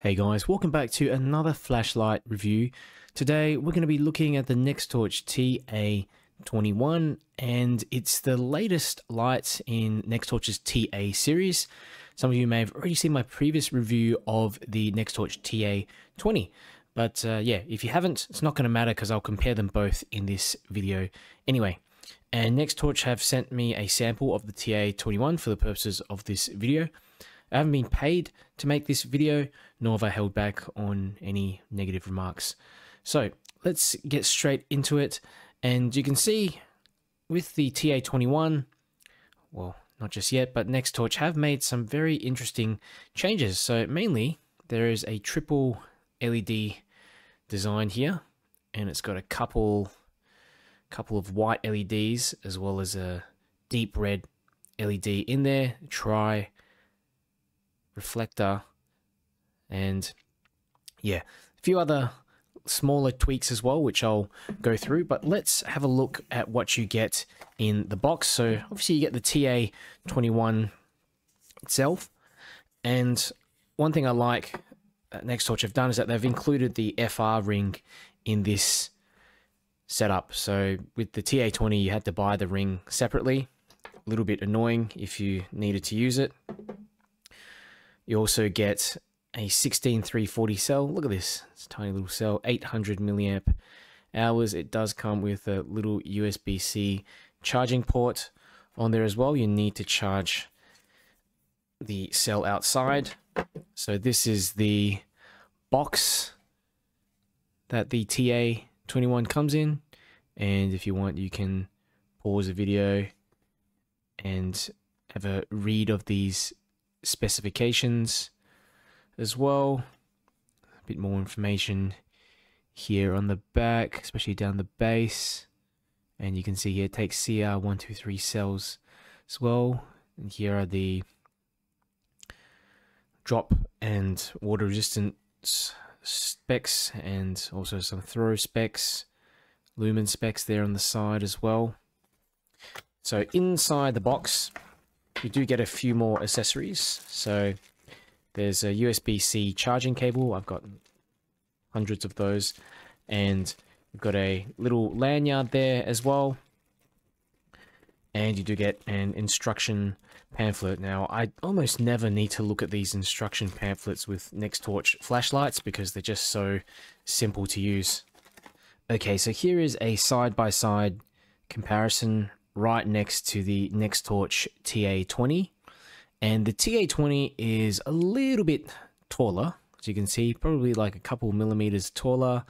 Hey guys, welcome back to another flashlight review. Today we're going to be looking at the Nextorch TA21, and it's the latest light in Nextorch's TA series. Some of you may have already seen my previous review of the Nextorch TA20, but yeah, if you haven't, it's not going to matter because I'll compare them both in this video anyway. And Nextorch have sent me a sample of the TA21 for the purposes of this video. I haven't been paid to make this video, nor have I held back on any negative remarks. So let's get straight into it. And you can see with the TA21, well, not just yet, but Nextorch have made some very interesting changes. So mainly there is a triple LED design here, and it's got a couple of white LEDs as well as a deep red LED in there, reflector, and yeah, a few other smaller tweaks as well, which I'll go through. But let's have a look at what you get in the box. So obviously you get the TA21 itself, and one thing I like that Nextorch have done is that they've included the FR ring in this setup. So with the TA20 you had to buy the ring separately, a little bit annoying if you needed to use it. You also get a 16340 cell. Look at this, it's a tiny little cell, 800 milliamp hours. It does come with a little USB-C charging port on there as well. You need to charge the cell outside. So this is the box that the TA21 comes in, and if you want you can pause the video and have a read of these specifications as well. A bit more information here on the back, especially down the base, and you can see here it takes CR123 cells as well. And here are the drop and water resistant specs, and also some throw specs, lumen specs there on the side as well. So inside the box you do get a few more accessories. So there's a USB-C charging cable. I've got hundreds of those, and we've got a little lanyard there as well, and you do get an instruction pamphlet. Now I almost never need to look at these instruction pamphlets with Nextorch flashlights because they're just so simple to use. Okay, so here is a side-by-side comparison right next to the Nextorch TA20, and the TA20 is a little bit taller, as you can see, probably like a couple millimeters taller,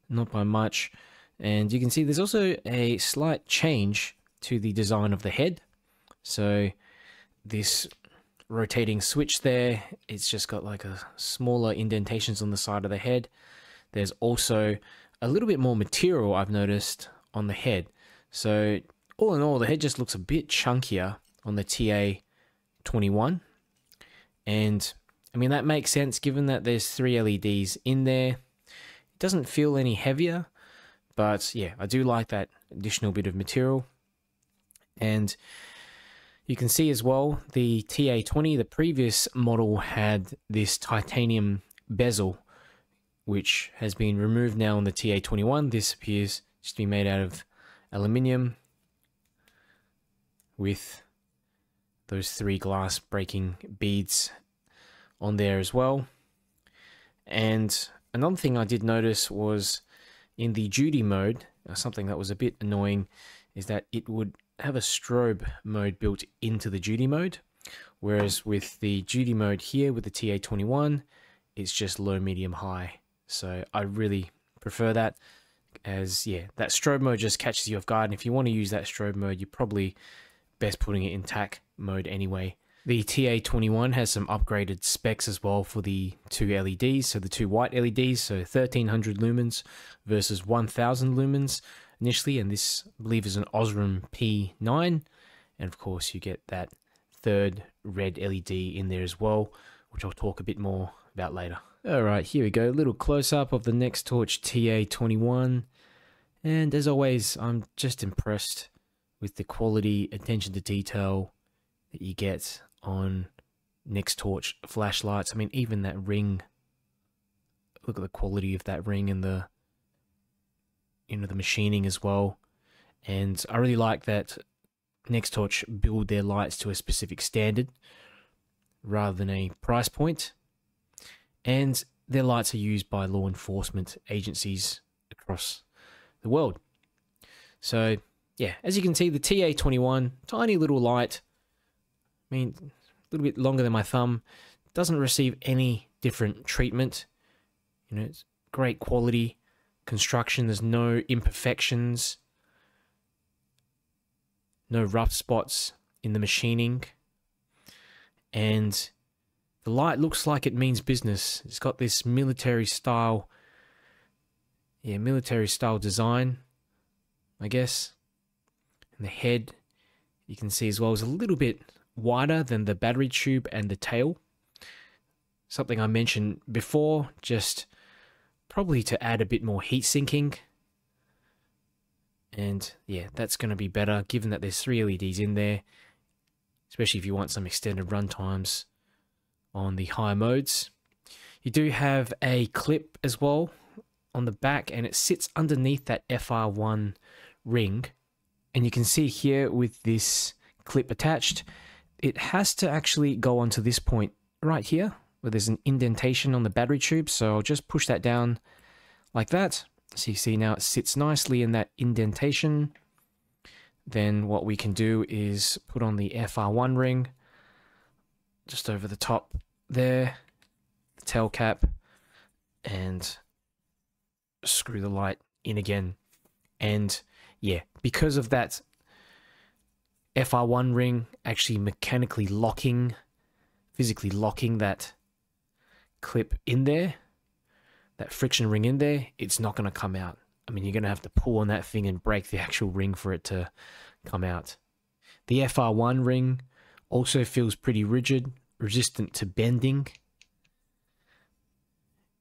not by much. And you can see there's also a slight change to the design of the head. So this rotating switch there, it's just got like a smaller indentations on the side of the head. There's also a little bit more material I've noticed on the head. So all in all, the head just looks a bit chunkier on the TA21. And I mean, that makes sense given that there's 3 LEDs in there. It doesn't feel any heavier, but yeah, I do like that additional bit of material. And you can see as well, the TA20, the previous model, had this titanium bezel, which has been removed now on the TA21. This appears just to be made out of aluminium, with those 3 glass breaking beads on there as well. And another thing I did notice was in the duty mode, something that was a bit annoying, is that it would have a strobe mode built into the duty mode, whereas with the duty mode here with the TA21, it's just low, medium, high. So I really prefer that, as yeah, that strobe mode just catches you off guard, and if you want to use that strobe mode, you're probably best putting it in TAC mode anyway. The TA21 has some upgraded specs as well for the 2 LEDs, so the 2 white LEDs, so 1300 lumens versus 1000 lumens initially, and this I believe is an Osram P9, and of course you get that 3rd red LED in there as well, which I'll talk a bit more about later. Alright, here we go, a little close-up of the Nextorch TA21, and as always I'm just impressed with the quality, attention to detail that you get on Nextorch flashlights. I mean, even that ring Look at the quality of that ring and the, you know, the machining as well. And I really like that Nextorch build their lights to a specific standard rather than a price point. And their lights are used by law enforcement agencies across the world. So yeah, as you can see, the TA21, tiny little light, I mean, a little bit longer than my thumb, doesn't receive any different treatment. You know, it's great quality construction. There's no imperfections, no rough spots in the machining. And the light looks like it means business. It's got this military style design, I guess. And the head, you can see as well, is a little bit wider than the battery tube and the tail. Something I mentioned before, just probably to add a bit more heat sinking. And yeah, that's going to be better given that there's 3 LEDs in there, especially if you want some extended run times on the high modes. You do have a clip as well on the back, and it sits underneath that FR1 ring. And you can see here with this clip attached, it has to actually go onto this point right here, where there's an indentation on the battery tube. So I'll just push that down like that. So you see now it sits nicely in that indentation. Then what we can do is put on the FR1 ring just over the top there, the tail cap, and screw the light in again. And yeah, because of that FR1 ring actually mechanically locking, physically locking that clip in there, that friction ring in there, it's not going to come out. I mean, you're going to have to pull on that thing and break the actual ring for it to come out. The FR1 ring also feels pretty rigid, resistant to bending.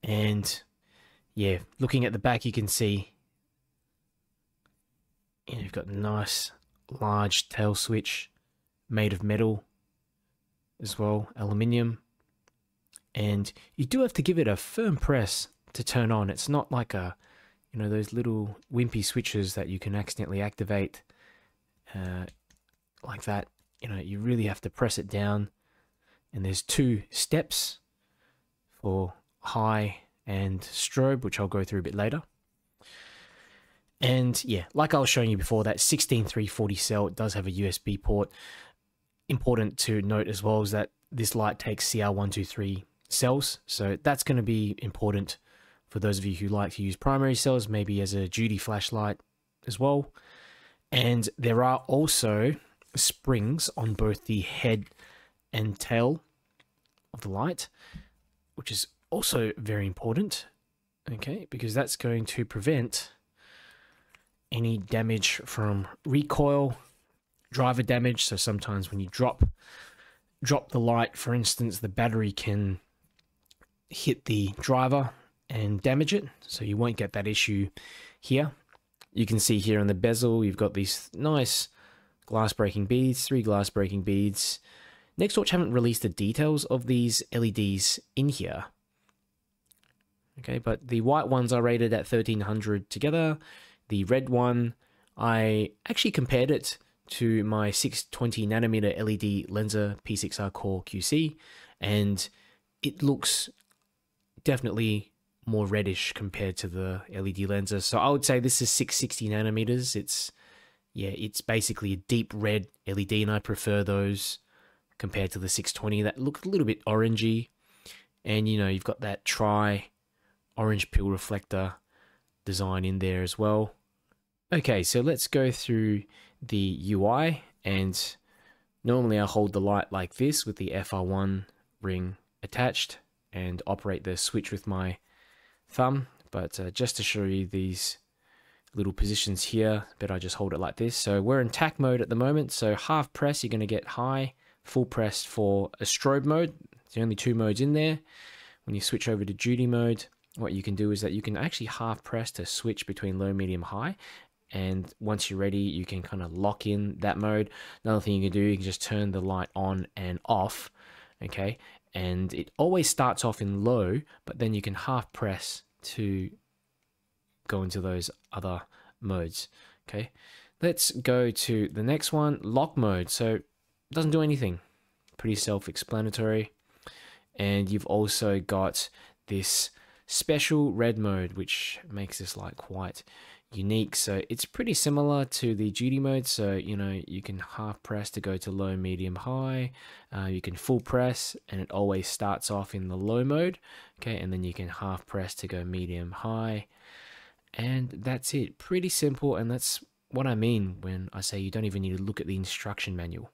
And yeah, looking at the back, you can see you've got a nice large tail switch made of metal as well, aluminium. And you do have to give it a firm press to turn on. It's not like a, you know, those little wimpy switches that you can accidentally activate like that. You know, you really have to press it down. And there's 2 steps for high and strobe, which I'll go through a bit later. And yeah, like I was showing you before, that 16340 cell, it does have a USB port. Important to note as well is that this light takes CR123 cells, so that's going to be important for those of you who like to use primary cells, maybe as a duty flashlight as well. And there are also springs on both the head and tail of the light, which is also very important, okay, because that's going to prevent any damage from recoil, driver damage. So sometimes when you drop the light, for instance, the battery can hit the driver and damage it, so you won't get that issue here. You can see here on the bezel, you've got these nice glass breaking beads, 3 glass breaking beads. Nextorch haven't released the details of these LEDs in here. Okay, but the white ones are rated at 1300 together. The red one, I actually compared it to my 620 nanometer LED Lenser P6R Core QC, and it looks definitely more reddish compared to the LED Lenser. So I would say this is 660 nanometers. It's basically a deep red LED, and I prefer those compared to the 620 that look a little bit orangey. And you know, you've got that orange peel reflector design in there as well. Okay, so let's go through the UI, and normally I hold the light like this with the FR1 ring attached and operate the switch with my thumb, but just to show you these little positions here, but I just hold it like this. So we're in TAC mode at the moment, so half press you're going to get high, full press for a strobe mode. There's only 2 modes in there. When you switch over to duty mode, what you can do is that you can actually half press to switch between low, medium, high, and once you're ready you can kind of lock in that mode. Another thing you can do, you can just turn the light on and off, okay, and it always starts off in low, but then you can half press to go into those other modes. Okay, let's go to the next one, lock mode. So it doesn't do anything, pretty self-explanatory. And you've also got this special red mode, which makes this light quite unique. So it's pretty similar to the duty mode. So, you know, you can half press to go to low, medium, high. You can full press, and it always starts off in the low mode. Okay, and then you can half press to go medium, high. And that's it. Pretty simple, and that's what I mean when I say you don't even need to look at the instruction manual.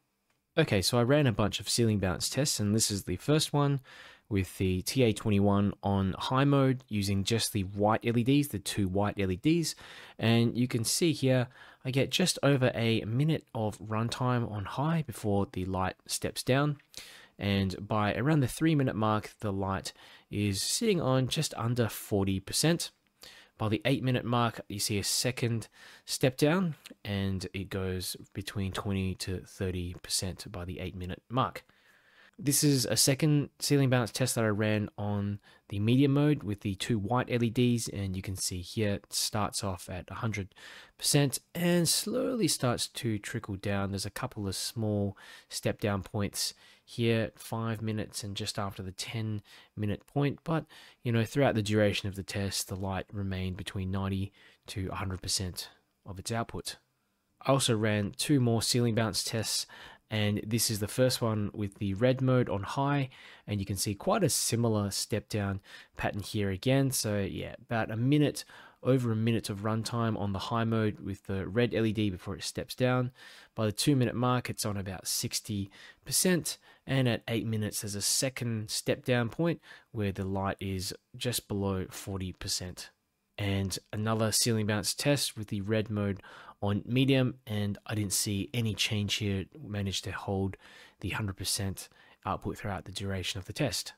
Okay, so I ran a bunch of ceiling bounce tests, and this is the first one with the TA21 on high mode using just the white LEDs, the 2 white LEDs. And you can see here, I get just over a minute of runtime on high before the light steps down. And by around the 3-minute mark, the light is sitting on just under 40%. By the 8-minute mark, you see a second step down, and it goes between 20 to 30% by the 8-minute mark. This is a second ceiling bounce test that I ran on the medium mode with the 2 white LEDs, and you can see here it starts off at 100% and slowly starts to trickle down. There's a couple of small step down points here at 5 minutes and just after the 10-minute point, but you know, throughout the duration of the test, the light remained between 90 to 100% of its output. I also ran 2 more ceiling bounce tests, and this is the first one with the red mode on high, and you can see quite a similar step down pattern here again. So yeah, about over a minute of runtime on the high mode with the red LED before it steps down. By the 2-minute mark, it's on about 60%, and at 8 minutes, there's a second step down point where the light is just below 40%. And another ceiling bounce test with the red mode on medium, and I didn't see any change here. It managed to hold the 100% output throughout the duration of the test.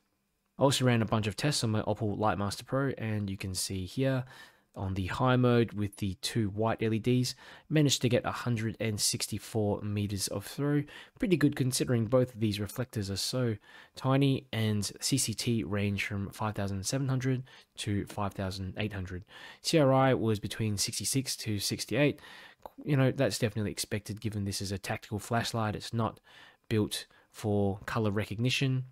I also ran a bunch of tests on my Opal Lightmaster Pro, and you can see here on the high mode with the 2 white LEDs, managed to get 164 meters of throw. Pretty good considering both of these reflectors are so tiny, and CCT range from 5,700 to 5,800. CRI was between 66 to 68. You know, that's definitely expected given this is a tactical flashlight. It's not built for color recognition.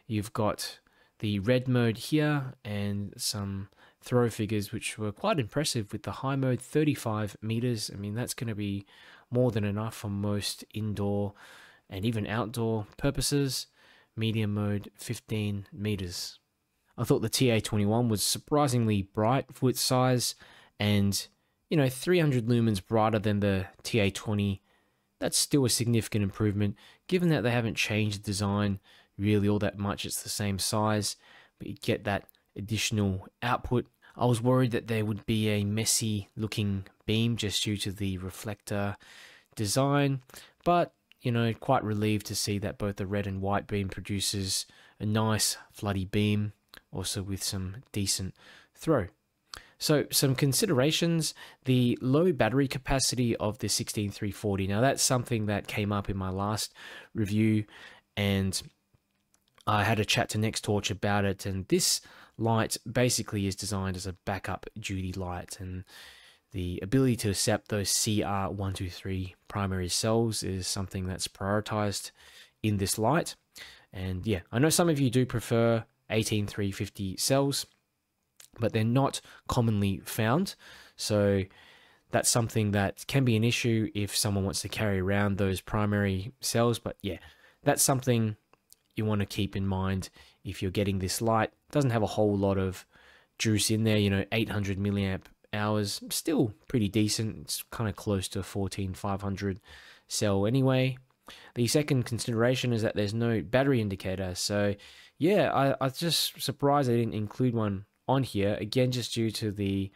You've got the red mode here and some throw figures which were quite impressive with the high mode, 35 meters. I mean, that's going to be more than enough for most indoor and even outdoor purposes. Medium mode, 15 meters. I thought the TA21 was surprisingly bright for its size, and you know, 300 lumens brighter than the TA20. That's still a significant improvement given that they haven't changed the design really all that much. It's the same size, but you get that additional output. I was worried that there would be a messy looking beam just due to the reflector design, but you know, quite relieved to see that both the red and white beam produces a nice floody beam, also with some decent throw. So some considerations: the low battery capacity of the 16340. Now that's something that came up in my last review, and I had a chat to Nextorch about it, and this light basically is designed as a backup duty light, and the ability to accept those CR123 primary cells is something that's prioritized in this light. And yeah, I know some of you do prefer 18350 cells, but they're not commonly found. So that's something that can be an issue if someone wants to carry around those primary cells. But yeah, that's something you want to keep in mind if you're getting this light. It doesn't have a whole lot of juice in there, you know, 800 milliamp hours, still pretty decent. It's kind of close to a 14500 cell anyway. The second consideration is that there's no battery indicator. So yeah, I was just surprised I didn't include one on here, again just due to the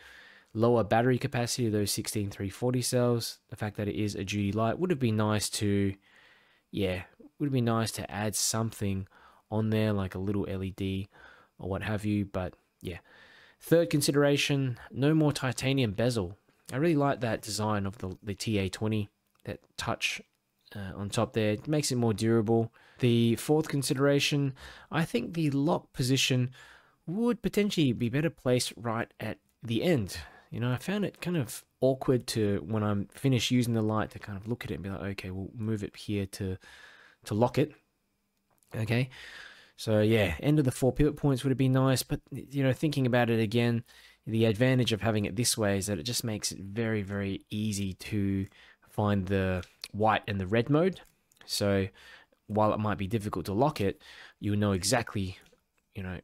lower battery capacity of those 16340 cells. The fact that it is a duty light would have been nice to, yeah, would have been nice to add something on there like a little LED or what have you. But yeah, third consideration, no more titanium bezel. I really like that design of the TA20, that touch on top there. It makes it more durable. The fourth consideration, I think the lock position would potentially be better placed right at the end. You know, I found it kind of awkward to, when I'm finished using the light, to kind of look at it and be like, okay, we'll move it here to lock it. Okay, so yeah, end of the 4 pivot points would have been nice, but you know, thinking about it again, the advantage of having it this way is that it just makes it very, very easy to find the white and the red mode. So while it might be difficult to lock it, you know exactly, you know,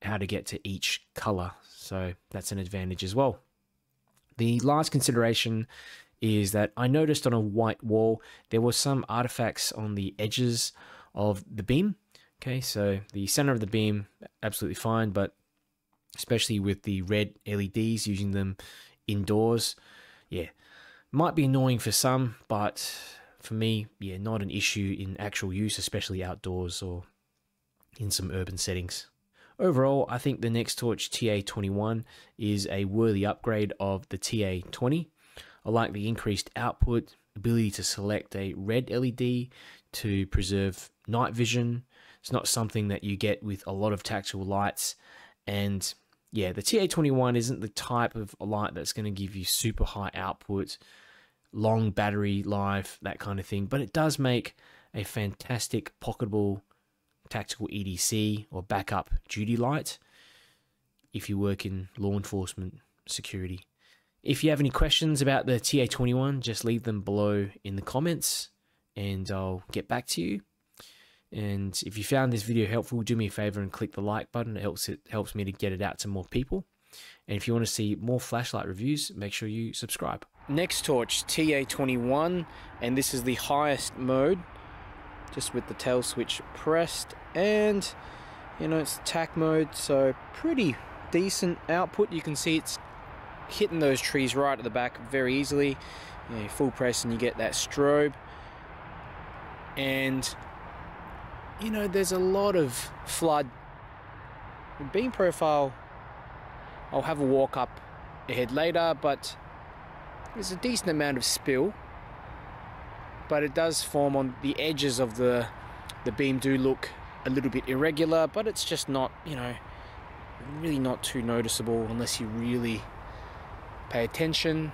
how to get to each color. So that's an advantage as well. The last consideration is that I noticed on a white wall, there were some artifacts on the edges of the beam. Okay, so the center of the beam, absolutely fine, but especially with the red LEDs, using them indoors, yeah, might be annoying for some, but for me, yeah, not an issue in actual use, especially outdoors or in some urban settings. Overall, I think the Nextorch TA21 is a worthy upgrade of the TA20. I like the increased output, ability to select a red LED to preserve night vision. It's not something that you get with a lot of tactical lights. And yeah, the TA21 isn't the type of light that's going to give you super high output, long battery life, that kind of thing. But it does make a fantastic pocketable tactical EDC or backup duty light if you work in law enforcement security. If you have any questions about the TA21, just leave them below in the comments and I'll get back to you. And if you found this video helpful, do me a favor and click the like button. It helps me to get it out to more people. And if you want to see more flashlight reviews, make sure you subscribe. Nextorch TA21, and this is the highest mode, just with the tail switch pressed, and you know, it's tack mode, so pretty decent output. You can see it's hitting those trees right at the back very easily. You know, full press and you get that strobe, and you know, there's a lot of flood. The beam profile, I'll have a walk up ahead later, but there's a decent amount of spill, but it does form on the edges of the beam. Do look a little bit irregular, but it's just not, you know, really not too noticeable unless you really pay attention.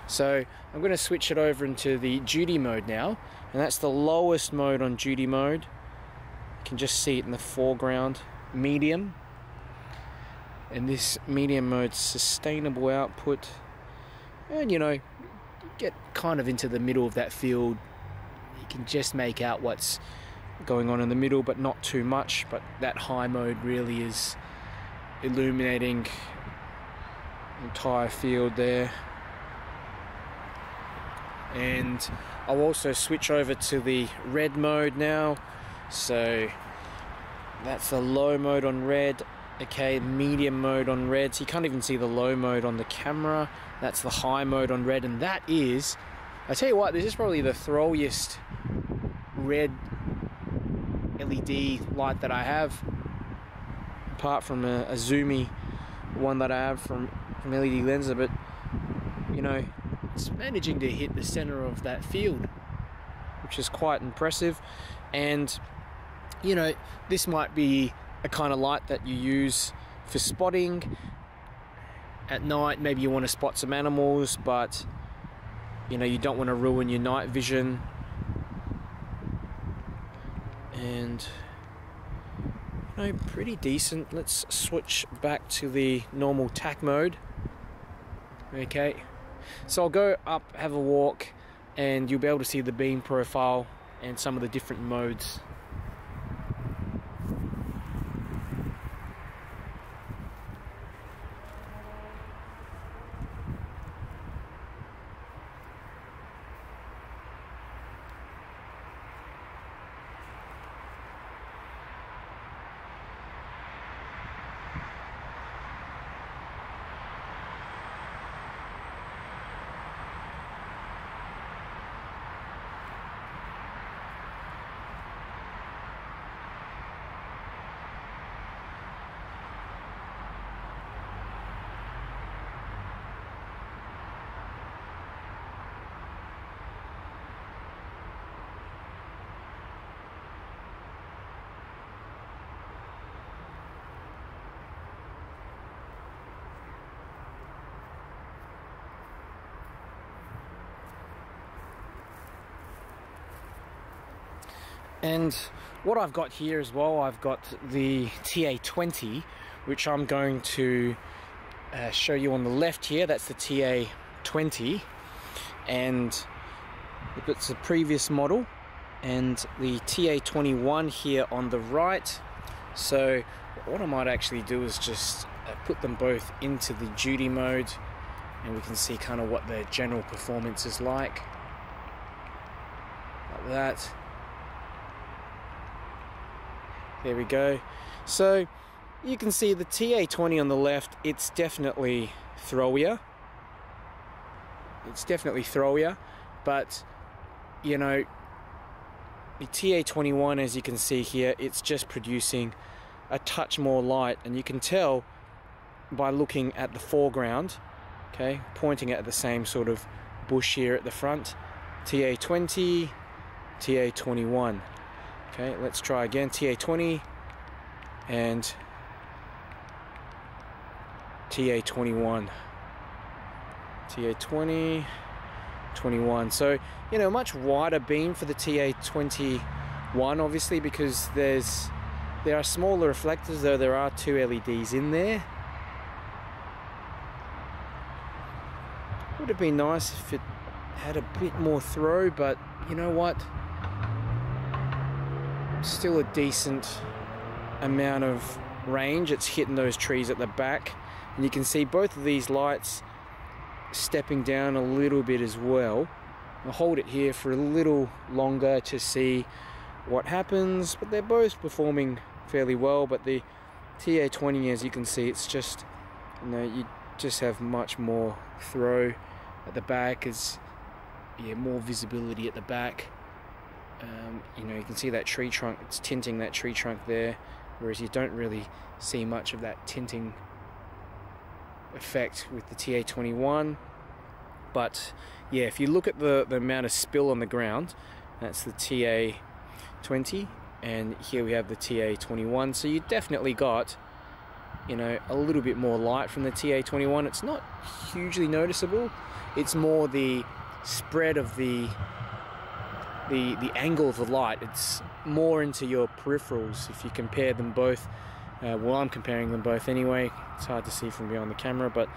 So I'm going to switch it over into the duty mode now, and that's the lowest mode on duty mode. You can just see it in the foreground, medium, and this medium mode, sustainable output, and you know, get kind of into the middle of that field. You can just make out what's going on in the middle, but not too much. But that high mode really is illuminating the entire field there. And I'll also switch over to the red mode now. So that's the low mode on red. Okay, medium mode on red. So you can't even see the low mode on the camera. That's the high mode on red, and that is, I tell you what, this is probably the throwiest red LED light that I have, apart from a zoomy one that I have from LED Lenser. But you know, it's managing to hit the center of that field, which is quite impressive. And you know, this might be a kind of light that you use for spotting at night. Maybe you want to spot some animals, but you know, you don't want to ruin your night vision. And you know, pretty decent. Let's switch back to the normal tack mode. Okay, so I'll go up, have a walk, and you'll be able to see the beam profile and some of the different modes. And what I've got here as well, I've got the TA20, which I'm going to show you on the left here. That's the TA20, and it's a previous model, and the TA21 here on the right. So what I might actually do is just put them both into the duty mode, and we can see kind of what their general performance is like that. There we go. So you can see the TA20 on the left, it's definitely throwier. It's definitely throwier, but you know, the TA21, as you can see here, it's just producing a touch more light, and you can tell by looking at the foreground, okay, pointing at the same sort of bush here at the front. TA20, TA21. Okay, let's try again. TA20 and TA21. TA20, 21. So, you know, much wider beam for the TA21, obviously, because there are smaller reflectors, though there are 2 LEDs in there. Would have been nice if it had a bit more throw, but you know what? Still a decent amount of range. It's hitting those trees at the back, and you can see both of these lights stepping down a little bit as well. I'll hold it here for a little longer to see what happens, but they're both performing fairly well. But the TA20, as you can see, it's just, you know, you just have much more throw at the back. Is more visibility at the back. You know, you can see that tree trunk, it's tinting that tree trunk there, whereas you don't really see much of that tinting effect with the TA21. But yeah, if you look at the amount of spill on the ground, that's the TA20, and here we have the TA21. So you definitely got, you know, a little bit more light from the TA21. It's not hugely noticeable. It's more the spread of the angle of the light. It's more into your peripherals if you compare them both. Well, I'm comparing them both anyway. It's hard to see from behind the camera, but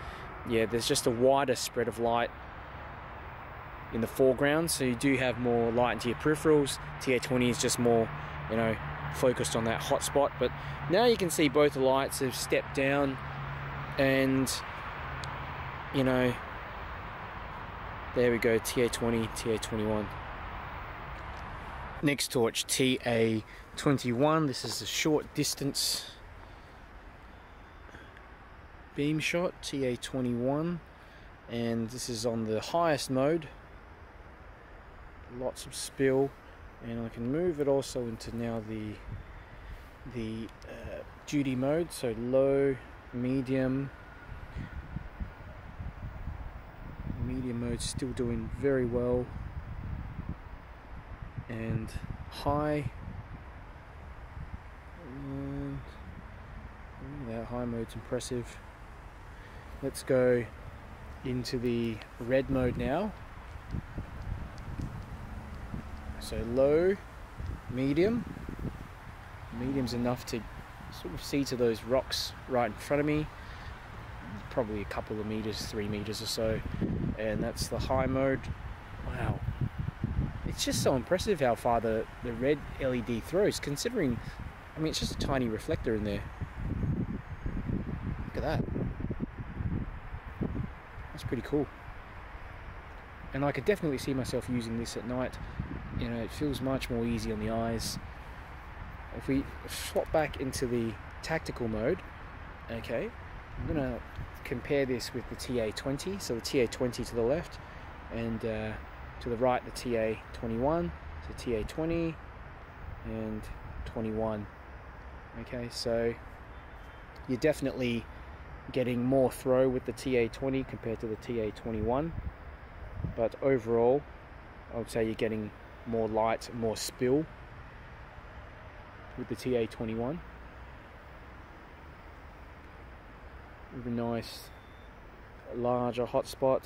yeah, there's just a wider spread of light in the foreground, so you do have more light into your peripherals. TA20 is just more, you know, focused on that hot spot. But now you can see both the lights have stepped down, and you know, there we go, TA20, TA21. Nextorch TA21. This is a short distance beam shot, TA21, and this is on the highest mode. Lots of spill, and I can move it also into now the duty mode, so low, medium. Medium mode still doing very well, and high. And that high mode's impressive. Let's go into the red mode now. So low, medium. Medium's enough to sort of see to those rocks right in front of me. Probably a couple of meters, 3 meters or so. And that's the high mode. Wow. It's just so impressive how far the red LED throws, considering, I mean, it's just a tiny reflector in there. Look at that. That's pretty cool. And I could definitely see myself using this at night. You know, it feels much more easy on the eyes. If we swap back into the tactical mode, okay, I'm going to compare this with the TA20. So the TA20 to the left, and to the right the TA21, so TA20 and 21. Okay, so you're definitely getting more throw with the TA20 compared to the TA21, but overall I would say you're getting more light, more spill with the TA21. With a nice larger hotspot.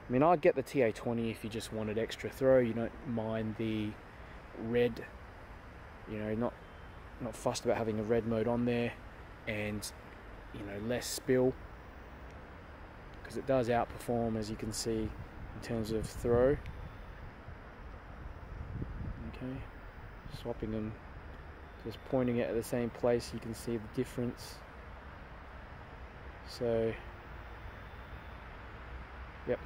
I mean, I'd get the TA20 if you just wanted extra throw. You don't mind the red you know, not fussed about having a red mode on there, and you know, less spill, because it does outperform, as you can see, in terms of throw. Okay, swapping them, just pointing it at the same place, you can see the difference. So, yep.